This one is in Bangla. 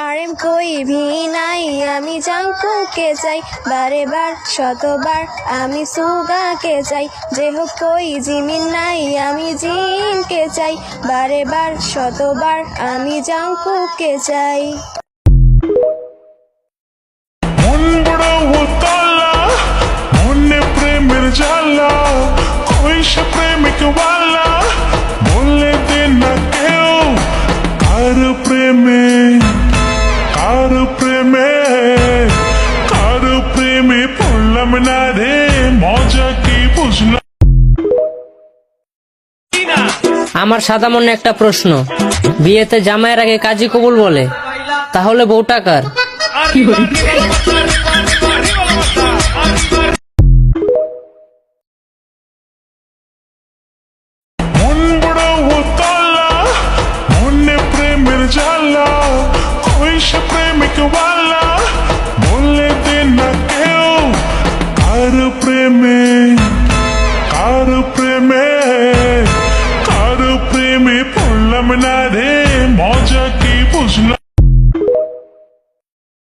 আরে কই ভি নাই আমি জাঙ্কুকে চাই, বারে বার শতবার আমি সুগাকে চাই, যে হোক কই জিমিন নাই আমি জিনকে চাই, বারে বার শতবার আমি জাঙ্কুকে চাই। মন বড় উতলা, মনে প্রেমের জ্বালা, কই সে প্রেমিক ওয়ালা, বলে দে না কেউ কার প্রেমে, কার প্রেমে, কার প্রেমে পড়লাম না রে, মজা কি বুঝলাম। আমার সাদা মনে একটা প্রশ্ন, বিয়েতে জামাইয়ের আগে কাজী কবুল বলে, তাহলে বউটা কার? মন বড় উতলা, মনে প্রেমের জ্বালা, কই সে প্রেমিক ওয়ালা, বলে দে না কেউ কার প্রেমে, কার প্রেমে, কার প্রেমে পড়লাম না রে।